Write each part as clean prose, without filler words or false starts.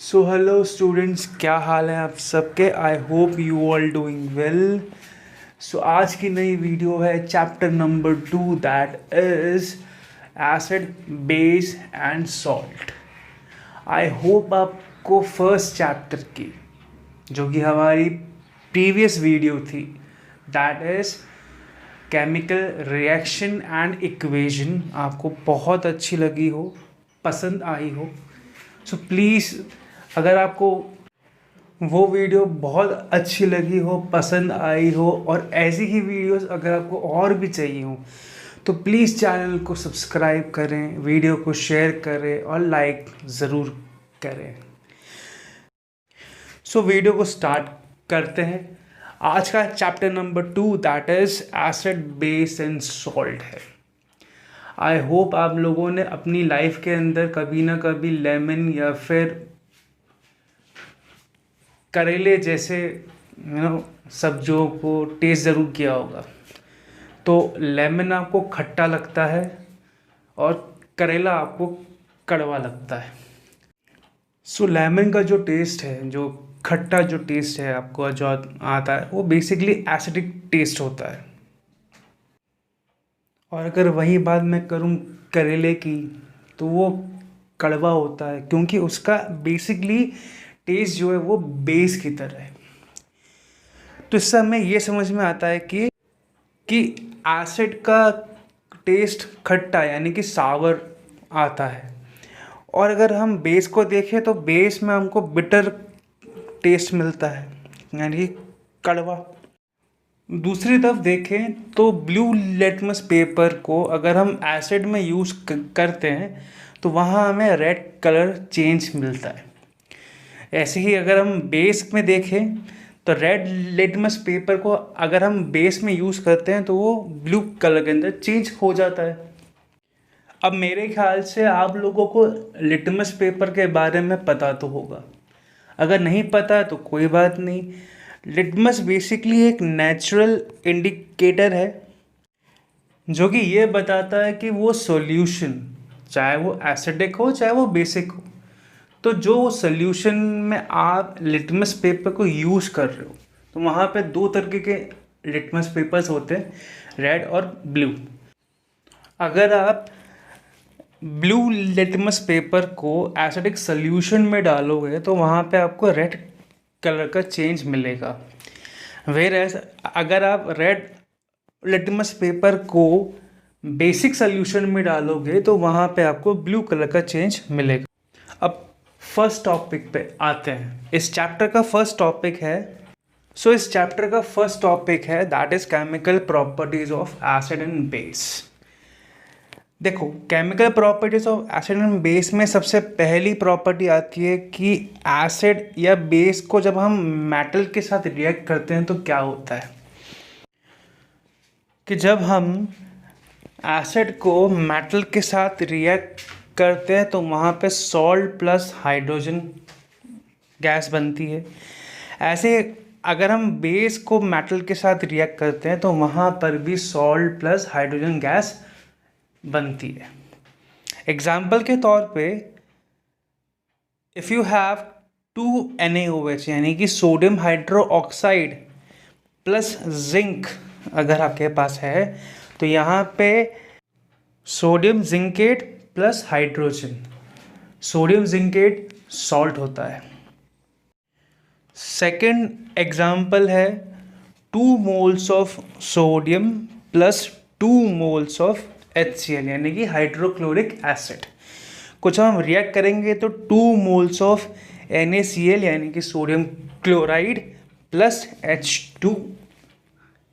So hello students, क्या हाल है आप सबके। I hope you all doing well. So आज की नई वीडियो है chapter number 2, that is acid, base and salt. I hope आपको फर्स्ट चैप्टर की, जो कि हमारी प्रीवियस वीडियो थी, that is chemical reaction and equation, आपको बहुत अच्छी लगी हो, पसंद आई हो। सो प्लीज़, अगर आपको वो वीडियो बहुत अच्छी लगी हो, पसंद आई हो, और ऐसी ही वीडियोस अगर आपको और भी चाहिए हो, तो प्लीज़ चैनल को सब्सक्राइब करें, वीडियो को शेयर करें और लाइक ज़रूर करें। सो वीडियो को स्टार्ट करते हैं। आज का chapter number 2, that is acid, base and salt है। आई होप आप लोगों ने अपनी लाइफ के अंदर कभी ना कभी लेमन या फिर करेले जैसे सब्जियों को टेस्ट ज़रूर किया होगा। तो लेमन आपको खट्टा लगता है और करेला आपको कड़वा लगता है। सो लेमन का जो टेस्ट है, जो खट्टा जो टेस्ट है आपको जो आता है, वो बेसिकली एसिडिक टेस्ट होता है। और अगर वही बात मैं करूँ करेले की, तो वो कड़वा होता है, क्योंकि उसका बेसिकली टेस्ट जो है वो बेस की तरह है। तो इससे हमें ये समझ में आता है कि एसिड का टेस्ट खट्टा यानी कि सावर आता है, और अगर हम बेस को देखें तो बेस में हमको बिटर टेस्ट मिलता है, यानी कि कड़वा। दूसरी तरफ देखें तो ब्लू लिटमस पेपर को अगर हम एसिड में यूज़ करते हैं तो वहाँ हमें रेड कलर चेंज मिलता है। ऐसे ही अगर हम बेस में देखें तो रेड लिटमस पेपर को अगर हम बेस में यूज़ करते हैं तो वो ब्लू कलर के अंदर चेंज हो जाता है। अब मेरे ख्याल से आप लोगों को लिटमस पेपर के बारे में पता तो होगा, अगर नहीं पता तो कोई बात नहीं। लिटमस बेसिकली एक नेचुरल इंडिकेटर है जो कि ये बताता है कि वो सॉल्यूशन, चाहे वो एसिडिक हो चाहे वो बेसिक हो, तो जो सॉल्यूशन में आप लिटमस पेपर को यूज़ कर रहे हो, तो वहाँ पे दो तरीके के लिटमस पेपर्स होते हैं, रेड और ब्लू। अगर आप ब्लू लिटमस पेपर को एसिडिक सॉल्यूशन में डालोगे तो वहाँ पे आपको रेड कलर का चेंज मिलेगा। वेयरएज़ अगर आप रेड लिटमस पेपर को बेसिक सॉल्यूशन में डालोगे तो वहाँ पे आपको ब्लू कलर का चेंज मिलेगा। अब फर्स्ट टॉपिक पे आते हैं। इस चैप्टर का फर्स्ट टॉपिक है इस चैप्टर का फर्स्ट टॉपिक है that is chemical properties of acid and base. देखो, chemical properties of acid and base में सबसे पहली प्रॉपर्टी आती है कि एसिड या बेस को जब हम मेटल के साथ रिएक्ट करते हैं तो क्या होता है कि जब हम एसिड को मेटल के साथ रिएक्ट करते हैं तो वहाँ पे सॉल्ट प्लस हाइड्रोजन गैस बनती है। ऐसे अगर हम बेस को मेटल के साथ रिएक्ट करते हैं तो वहाँ पर भी सॉल्ट प्लस हाइड्रोजन गैस बनती है। एग्जाम्पल के तौर पे, इफ़ यू हैव 2NaOH यानी कि सोडियम हाइड्रोक्साइड प्लस जिंक अगर आपके पास है, तो यहाँ पे sodium zincate plus hydrogen, sodium zincate salt होता है। सेकेंड एग्जाम्पल है 2 moles of sodium plus 2 moles of HCl यानी कि हाइड्रोक्लोरिक एसिड। कुछ हम रिएक्ट करेंगे तो 2 मोल्स ऑफ NaCl यानी कि sodium chloride plus H2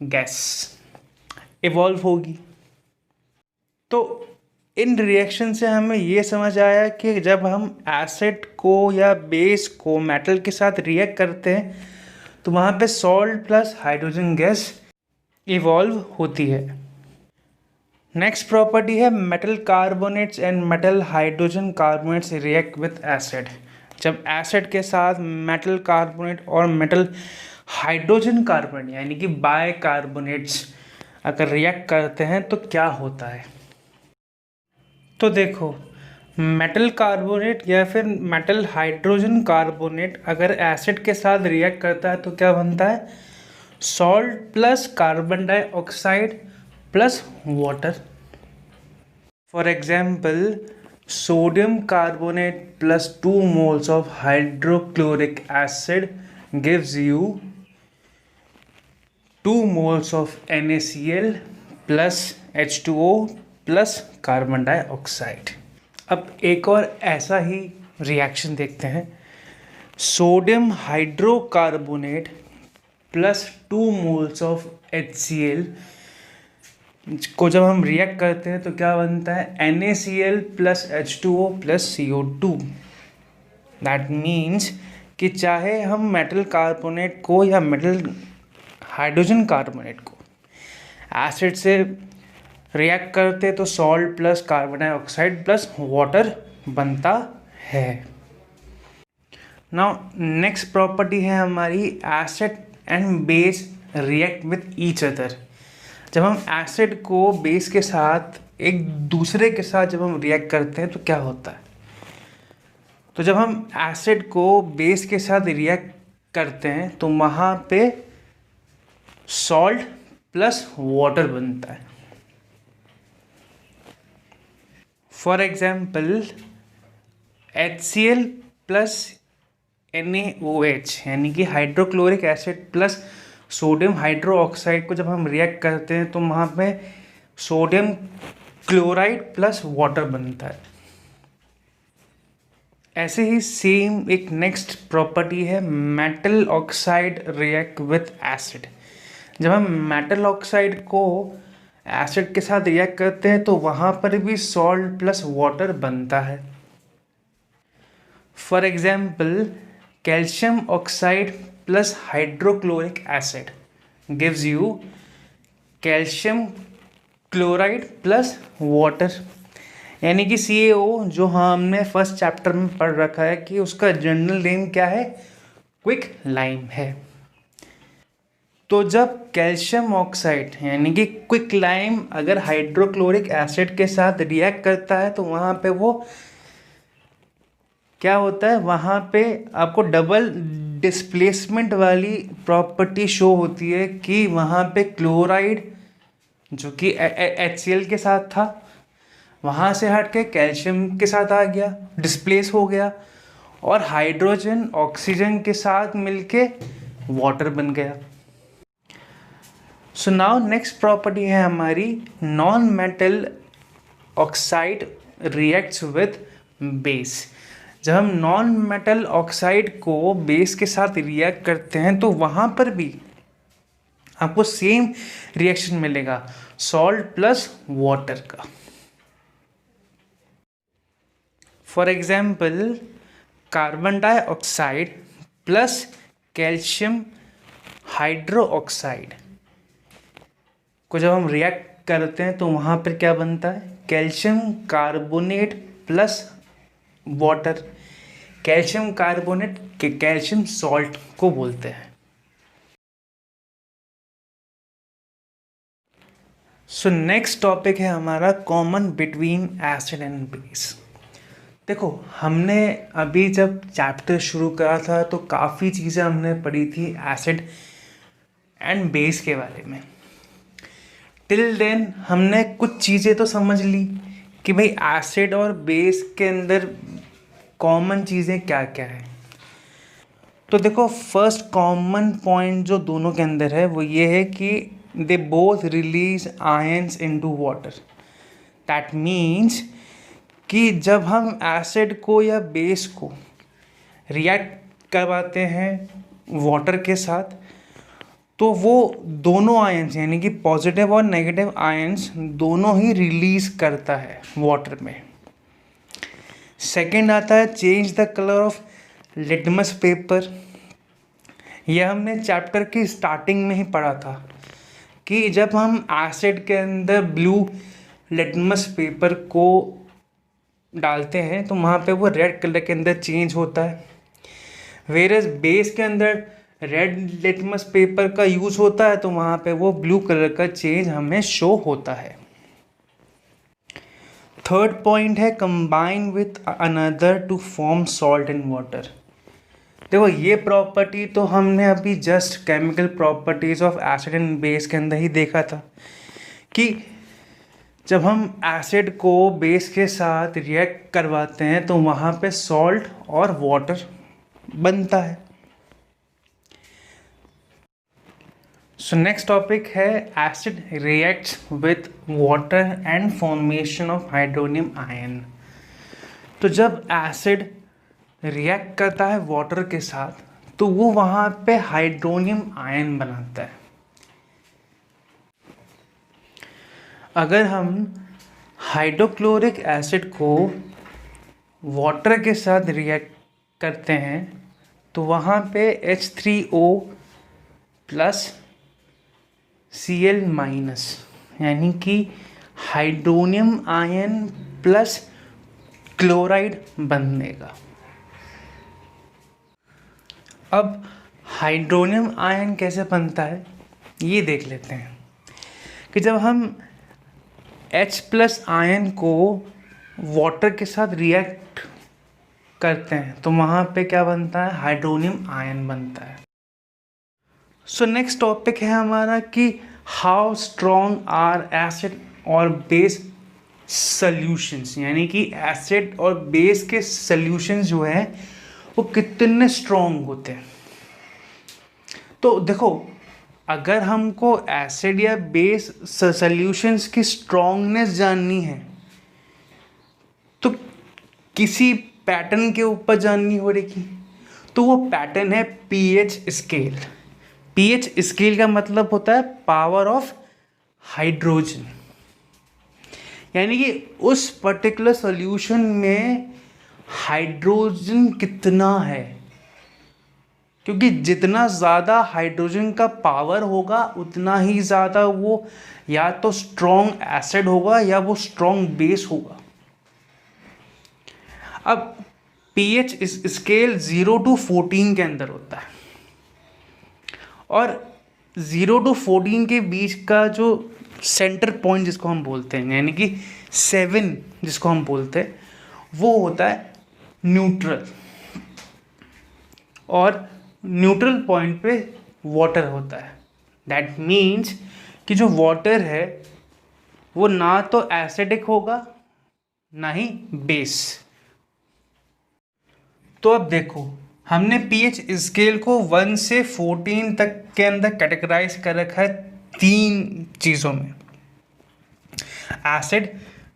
gas evolve होगी। तो इन रिएक्शन से हमें ये समझ आया कि जब हम एसिड को या बेस को मेटल के साथ रिएक्ट करते हैं तो वहाँ पे salt plus hydrogen gas evolve होती है। नेक्स्ट प्रॉपर्टी है metal carbonates and metal hydrogen carbonates react with acid. जब एसिड के साथ मेटल कार्बोनेट और मेटल हाइड्रोजन कार्बोनेट यानी कि बाय कार्बोनेट्स अगर रिएक्ट करते हैं तो क्या होता है। तो देखो, मेटल कार्बोनेट या फिर मेटल हाइड्रोजन कार्बोनेट अगर एसिड के साथ रिएक्ट करता है तो क्या बनता है, salt plus carbon dioxide plus water. For example, sodium carbonate plus 2 moles of hydrochloric acid gives you 2 moles of NaCl plus H2O plus carbon dioxide. अब एक और ऐसा ही रिएक्शन देखते हैं। Sodium hydrocarbonate plus 2 moles of HCl को जब हम react करते हैं तो क्या बनता है, NaCl plus H2O plus CO2। That means कि चाहे हम मेटल कार्बोनेट को या मेटल हाइड्रोजन कार्बोनेट को एसिड से रिएक्ट करते तो salt plus carbon dioxide plus water बनता है। नाउ नेक्स्ट प्रॉपर्टी है हमारी acid and base react with each other. जब हम एसिड को बेस के साथ एक दूसरे के साथ जब हम रिएक्ट करते हैं तो क्या होता है, तो जब हम एसिड को बेस के साथ रिएक्ट करते हैं तो वहाँ पे सॉल्ट प्लस वाटर बनता है। For example, HCl plus NaOH यानी कि hydrochloric acid plus sodium hydroxide को जब हम रिएक्ट करते हैं तो वहाँ पे सोडियम क्लोराइड प्लस वाटर बनता है। ऐसे ही सेम एक नेक्स्ट प्रॉपर्टी है metal oxide react with acid. जब हम मेटल ऑक्साइड को एसिड के साथ रिएक्ट करते हैं तो वहाँ पर भी सॉल्ट प्लस वाटर बनता है। For example, calcium oxide plus hydrochloric acid gives you calcium chloride plus water यानी कि CaO, जो हमने फर्स्ट चैप्टर में पढ़ रखा है कि उसका जनरल नेम क्या है, क्विक लाइम है। तो जब कैल्शियम ऑक्साइड यानी कि क्विक लाइम अगर हाइड्रोक्लोरिक एसिड के साथ रिएक्ट करता है तो वहाँ पे वो क्या होता है, वहाँ पे आपको डबल डिस्प्लेसमेंट वाली प्रॉपर्टी शो होती है कि वहाँ पे क्लोराइड जो कि HCl के साथ था वहाँ से हट के कैल्शियम के साथ आ गया, डिस्प्लेस हो गया, और हाइड्रोजन ऑक्सीजन के साथ मिलके वाटर बन गया। सो नाउ नेक्स्ट प्रॉपर्टी है हमारी non metal oxide reacts with base. जब हम नॉन मेटल ऑक्साइड को बेस के साथ रिएक्ट करते हैं तो वहाँ पर भी आपको सेम रिएक्शन मिलेगा, सॉल्ट प्लस वाटर का। For example, carbon dioxide plus calcium hydroxide को जब हम रिएक्ट करते हैं तो वहाँ पर क्या बनता है, calcium carbonate plus water. Calcium carbonate के कैल्शियम सॉल्ट को बोलते हैं। सो नेक्स्ट टॉपिक है हमारा common between acid and base. देखो, हमने अभी जब चैप्टर शुरू करा था तो काफ़ी चीज़ें हमने पढ़ी थी एसिड एंड बेस के बारे में। टिल देन हमने कुछ चीज़ें तो समझ ली कि भाई एसिड और बेस के अंदर कॉमन चीज़ें क्या क्या है। तो देखो, फर्स्ट कॉमन पॉइंट जो दोनों के अंदर है वो ये है कि they both release ions into water. That means कि जब हम एसिड को या बेस को रिएक्ट करवाते हैं वाटर के साथ तो वो दोनों आयंस यानी कि पॉजिटिव और नेगेटिव आयंस दोनों ही रिलीज करता है वाटर में। सेकंड आता है change the colour of litmus paper. ये हमने चैप्टर की स्टार्टिंग में ही पढ़ा था कि जब हम एसिड के अंदर ब्लू लिटमस पेपर को डालते हैं तो वहाँ पे वो रेड कलर के अंदर चेंज होता है, वेरस बेस के अंदर रेड लिटमस पेपर का यूज़ होता है तो वहाँ पे वो ब्लू कलर का चेंज हमें शो होता है। थर्ड पॉइंट है combine with another to form salt and water. देखो ये प्रॉपर्टी तो हमने अभी just chemical properties of acid and base के अंदर ही देखा था कि जब हम एसिड को बेस के साथ रिएक्ट करवाते हैं तो वहाँ पे सॉल्ट और वाटर बनता है। सो नेक्स्ट टॉपिक है acid reacts with water and formation of hydronium ion. तो जब एसिड रिएक्ट करता है वाटर के साथ तो वो वहाँ पे हाइड्रोनियम आयन बनाता है। अगर हम हाइड्रोक्लोरिक एसिड को वाटर के साथ रिएक्ट करते हैं तो वहाँ पे H3O प्लस Cl माइनस यानी कि हाइड्रोनियम आयन प्लस क्लोराइड बनेगा। अब हाइड्रोनियम आयन कैसे बनता है ये देख लेते हैं कि जब हम H प्लस आयन को वाटर के साथ रिएक्ट करते हैं तो वहाँ पे क्या बनता है, हाइड्रोनियम आयन बनता है। सो नेक्स्ट टॉपिक है हमारा कि हाउ स्ट्रॉन्ग आर एसिड और बेस सॉल्यूशंस, यानी कि एसिड और बेस के सॉल्यूशंस जो है वो कितने स्ट्रॉन्ग होते हैं। तो देखो अगर हमको एसिड या बेस सॉल्यूशंस की स्ट्रॉन्गनेस जाननी है तो किसी पैटर्न के ऊपर जाननी हो रही, तो वो पैटर्न है पीएच स्केल। पीएच स्केल का मतलब होता है पावर ऑफ हाइड्रोजन, यानी कि उस पर्टिकुलर सॉल्यूशन में हाइड्रोजन कितना है, क्योंकि जितना ज़्यादा हाइड्रोजन का पावर होगा उतना ही ज़्यादा वो या तो स्ट्रॉन्ग एसिड होगा या वो स्ट्रॉन्ग बेस होगा। अब पीएच स्केल 0 to 14 के अंदर होता है और 0 to 14 के बीच का जो सेंटर पॉइंट जिसको हम बोलते हैं, यानी कि 7 जिसको हम बोलते हैं, वो होता है न्यूट्रल। और न्यूट्रल पॉइंट पे वाटर होता है। दैट मीन्स कि जो वाटर है वो ना तो एसिडिक होगा ना ही बेस। तो अब देखो हमने पीएच स्केल को 1 से 14 तक के अंदर कैटेगराइज कर रखा है 3 चीज़ों में, acid,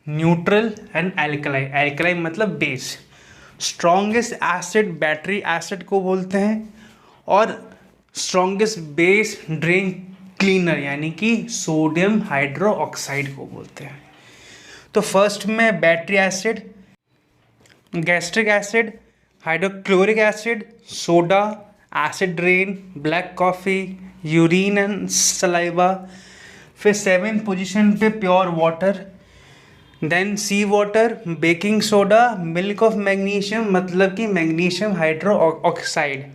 neutral and alkali. Alkali मतलब base. Strongest acid battery acid को बोलते हैं और स्ट्रॉन्गेस्ट बेस ड्रेन क्लीनर यानी कि सोडियम हाइड्रोक्साइड को बोलते हैं। तो फर्स्ट में battery acid, gastric acid, hydrochloric acid, soda, acid rain, black coffee, urine and saliva. फिर 7th पोजीशन पे pure water, then sea water, baking soda, milk of magnesium मतलब कि मैग्नीशियम हाइड्रोक्साइड।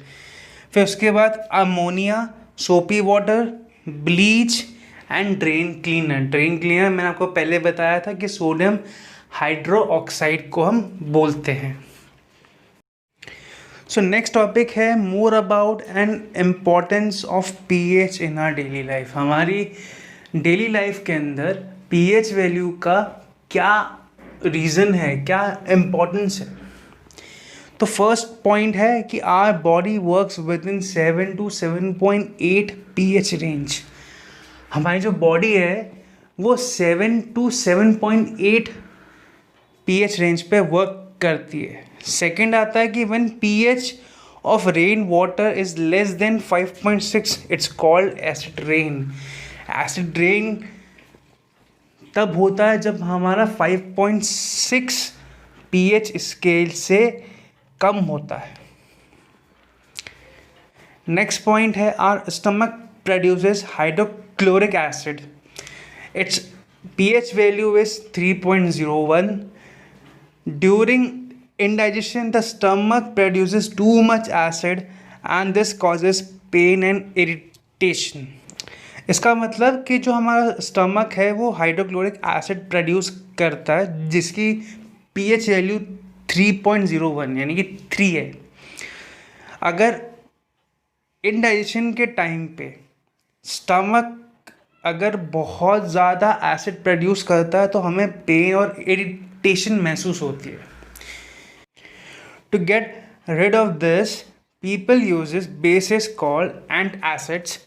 फिर उसके बाद ammonia, soapy water, bleach and drain cleaner. Drain cleaner मैंने आपको पहले बताया था कि सोडियम हाइड्रोक्साइड को हम बोलते हैं। सो नेक्स्ट टॉपिक है more about and importance of pH in our daily life. हमारी डेली लाइफ के अंदर पीएच वैल्यू का क्या रीज़न है, क्या इम्पोर्टेंस है। तो फर्स्ट पॉइंट है कि our body works within 7 to 7.8 pH range. हमारी जो बॉडी है वो 7 to 7.8 पीएच रेंज पे वर्क करती है। सेकंड आता है कि when pH of rain water is less than 5.6 it's called acid rain. Acid rain तब होता है जब हमारा 5.6 पीएच स्केल से कम होता है। नेक्स्ट पॉइंट है are stomach produces hydrochloric acid. It's pH value is 3.01. During indigestion, the stomach produces too much acid and this causes pain and irritation. इसका मतलब कि जो हमारा स्टमक है वो हाइड्रोक्लोरिक एसिड प्रोड्यूस करता है जिसकी pH वैल्यू 3.01 यानी कि 3 है. अगर इंडाइजेशन के टाइम पे स्टमक अगर बहुत ज़्यादा एसिड प्रोड्यूस करता है तो हमें पेन और इरिटेशन महसूस होती है. To get rid of this people uses bases called antacids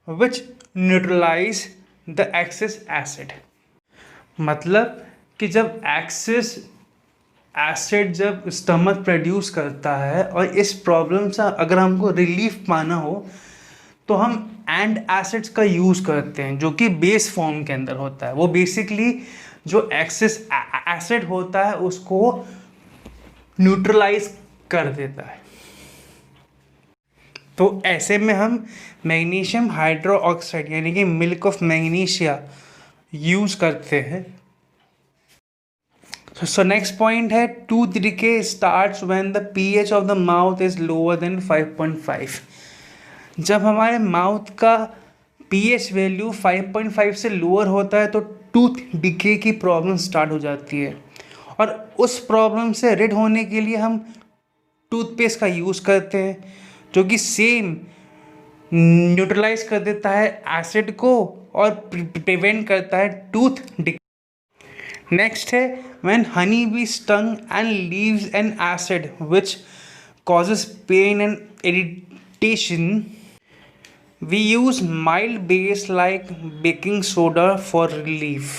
which neutralize the excess acid. मतलब कि जब एक्सेस एसिड जब स्टमक प्रोड्यूस करता है और इस प्रॉब्लम से अगर हमको रिलीफ पाना हो तो हम एंड एसिड्स का यूज़ करते हैं जो कि बेस फॉर्म के अंदर होता है. वो बेसिकली जो एक्सेस एसिड होता है उसको न्यूट्रलाइज कर देता है. तो ऐसे में हम मैग्नीशियम हाइड्रोक्साइड यानी कि मिल्क ऑफ मैग्नीशिया यूज़ करते हैं. So next point है tooth decay starts when the pH of the mouth is lower than 5.5. जब हमारे माउथ का pH वैल्यू 5.5 से लोअर होता है तो टूथ डिके की प्रॉब्लम स्टार्ट हो जाती है और उस प्रॉब्लम से रिड होने के लिए हम टूथपेस्ट का यूज़ करते हैं जो कि सेम न्यूट्रलाइज कर देता है एसिड को और प्रिवेंट करता है टूथ डिके. नेक्स्ट है when honey bee stung and leaves an acid which causes pain and irritation, we use mild base like baking soda for relief.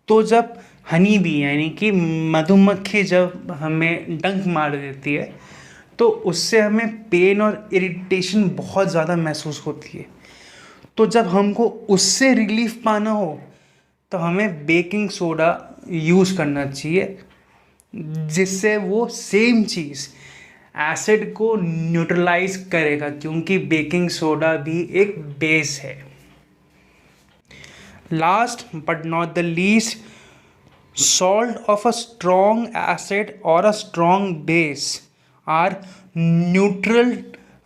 तो जब हनी बी यानी कि मधुमक्खी जब हमें डंक मार देती है तो उससे हमें पेन और इरिटेशन बहुत ज़्यादा महसूस होती है. तो जब हमको उससे रिलीफ पाना हो तो हमें बेकिंग सोडा यूज़ करना चाहिए जिससे वो सेम चीज़ एसिड को न्यूट्रलाइज करेगा क्योंकि बेकिंग सोडा भी एक बेस है. Last but not the least, salt of a strong acid और a strong base are neutral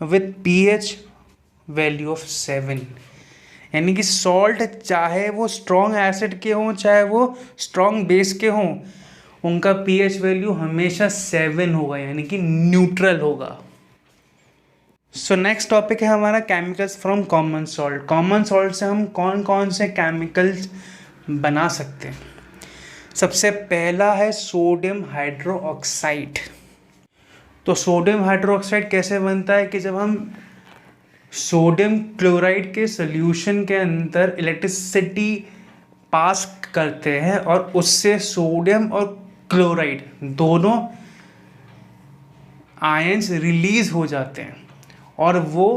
with pH value of 7. यानी कि सॉल्ट चाहे वो स्ट्रॉन्ग एसिड के हों चाहे वो स्ट्रॉन्ग बेस के हों उनका pH वैल्यू हमेशा 7 होगा यानी कि न्यूट्रल होगा. सो नेक्स्ट टॉपिक है हमारा chemicals from common salt. Common salt से हम कौन कौन से केमिकल्स बना सकते हैं. सबसे पहला है सोडियम हाइड्रोक्साइड. तो सोडियम हाइड्रोक्साइड कैसे बनता है कि जब हम सोडियम क्लोराइड के सॉल्यूशन के अंदर इलेक्ट्रिसिटी पास करते हैं और उससे सोडियम और क्लोराइड दोनों आयंस रिलीज हो जाते हैं और वो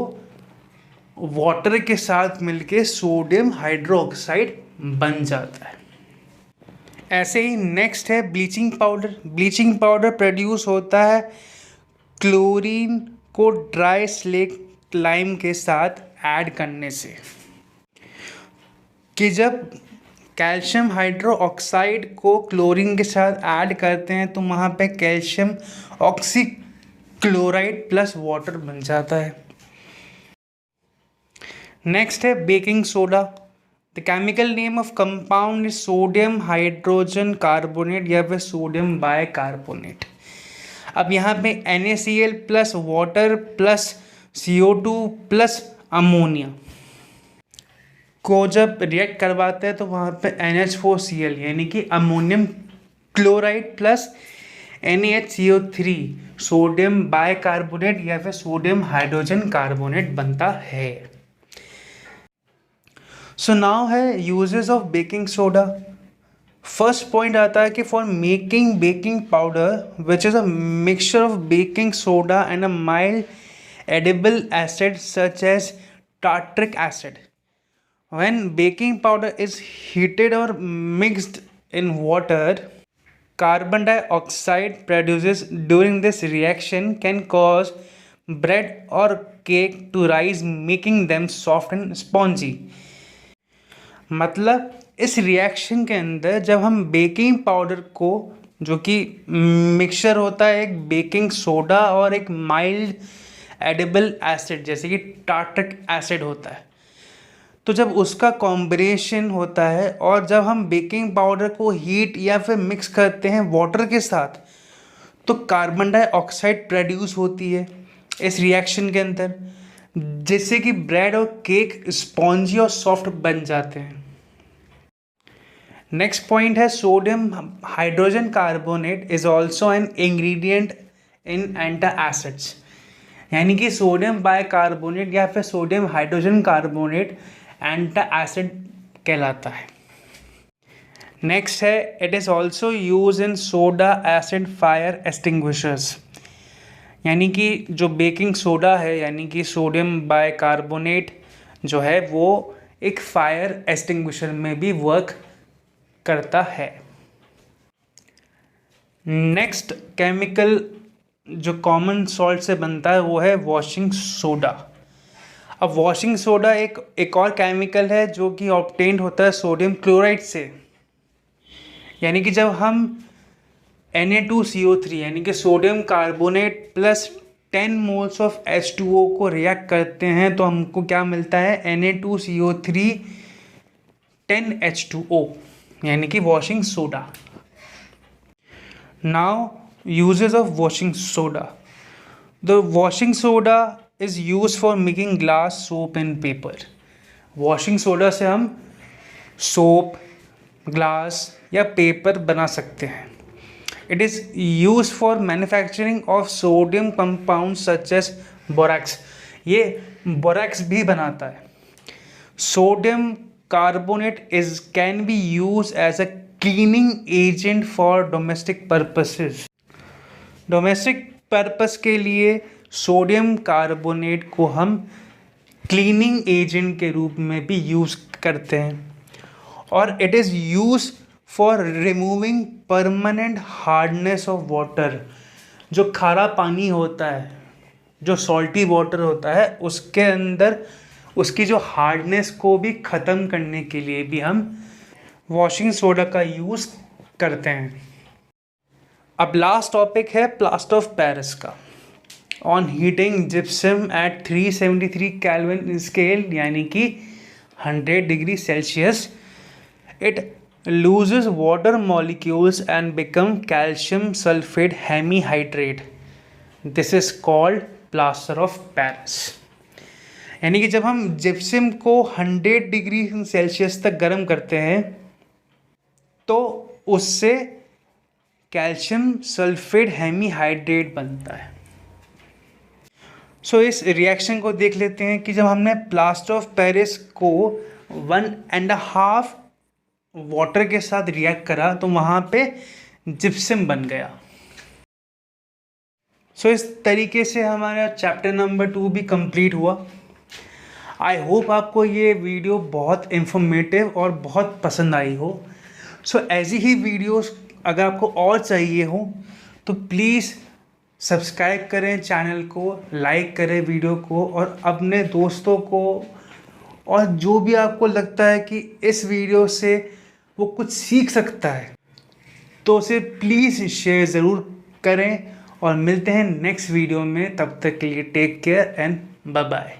वाटर के साथ मिलके सोडियम हाइड्रोक्साइड बन जाता है. ऐसे ही नेक्स्ट है bleaching powder. Bleaching powder produce होता है क्लोरीन को ड्राई स्लेट लाइम के साथ ऐड करने से. कि जब कैल्शियम हाइड्रोक्साइड को क्लोरीन के साथ ऐड करते हैं तो वहाँ पे कैल्शियम ऑक्सीक्लोराइड प्लस वाटर बन जाता है. नेक्स्ट है baking soda. The chemical name of compound is sodium hydrogen carbonate या फिर सोडियम बाइकार्बोनेट. अब यहाँ पे NaCl plus water plus CO2 plus ammonia को जब रिएक्ट करवाते हैं तो वहाँ पे NH4Cl यानी कि ammonium chloride plus NaHCO3 sodium bicarbonate या फिर सोडियम हाइड्रोजन कार्बोनेट बनता है. सो नाउ है uses of baking soda. First point आता है कि for making baking powder which is a mixture of baking soda and a mild edible acid such as tartaric acid. When baking powder is heated or mixed in water, carbon dioxide produced during this reaction can cause bread और cake to rise making them soft and spongy. मतलब इस reaction के अंदर जब हम baking powder को, जो कि मिक्सचर होता है एक बेकिंग सोडा और एक माइल्ड एडिबल एसिड जैसे कि टार्टरिक एसिड होता है, तो जब उसका कॉम्बिनेशन होता है और जब हम बेकिंग पाउडर को हीट या फिर मिक्स करते हैं वाटर के साथ, तो कार्बन डाइऑक्साइड प्रोड्यूस होती है इस रिएक्शन के अंदर, जिससे कि ब्रेड और केक स्पॉन्जी और सॉफ्ट बन जाते हैं। नेक्स्ट पॉइंट है sodium hydrogen carbonate is also an ingredient in antacids. यानी कि सोडियम बाइकार्बोनेट या फिर सोडियम हाइड्रोजन कार्बोनेट एंटासिड कहलाता है। नेक्स्ट है it is also use in soda acid fire extinguishers. यानी कि जो बेकिंग सोडा है यानी कि सोडियम बाइकार्बोनेट जो है वो एक फायर एक्सटिंग्विशर में भी वर्क करता है। नेक्स्ट केमिकल जो कॉमन सॉल्ट से बनता है वो है वॉशिंग सोडा। अब वॉशिंग सोडा एक और केमिकल है जो कि ऑब्टेन्ड होता है सोडियम क्लोराइड से। यानी कि जब हम Na2CO3 यानी कि sodium carbonate plus 10 moles of H2O को रिएक्ट करते हैं तो हमको क्या मिलता है Na2CO3 10H2O यानी कि washing soda. Now uses of washing soda. The washing soda is used for making glass, soap and paper. Washing soda से हम सोप, ग्लास या पेपर बना सकते हैं। It is use for manufacturing of sodium compound such as borax. ये borax भी बनाता है। Sodium carbonate is can be use as a cleaning agent for domestic purposes. Domestic purpose के लिए सोडियम कार्बोनेट को हम क्लीनिंग एजेंट के रूप में भी यूज़ करते हैं और it is use for removing permanent hardness of water. जो खारा पानी होता है, जो सॉल्टी वाटर होता है, उसके अंदर उसकी जो हार्डनेस को भी ख़त्म करने के लिए भी हम वॉशिंग सोडा का यूज़ करते हैं। अब लास्ट टॉपिक है प्लास्टर ऑफ पेरिस का। On heating gypsum at 373 kelvin scale यानी कि 100 degree Celsius, it loses water molecules and become calcium sulphate hemihydrate. This is called plaster of Paris. यानी कि जब हम जिप्सम को 100 डिग्री सेल्सियस तक गर्म करते हैं तो उससे कैल्शियम सल्फेट हेमीहाइड्रेट बनता है। सो इस रिएक्शन को देख लेते हैं कि जब हमने प्लास्टर ऑफ पेरिस को 1.5 वाटर के साथ रिएक्ट करा तो वहाँ पे जिप्सम बन गया। सो इस तरीके से हमारा चैप्टर नंबर 2 भी कंप्लीट हुआ। आई होप आपको ये वीडियो बहुत इंफॉर्मेटिव और बहुत पसंद आई हो। सो ऐसी ही वीडियोस अगर आपको और चाहिए हो तो प्लीज़ सब्सक्राइब करें चैनल को, लाइक करें वीडियो को और अपने दोस्तों को, और जो भी आपको लगता है कि इस वीडियो से वो कुछ सीख सकता है तो उसे प्लीज़ शेयर ज़रूर करें। और मिलते हैं नेक्स्ट वीडियो में, तब तक के लिए take care and bye bye.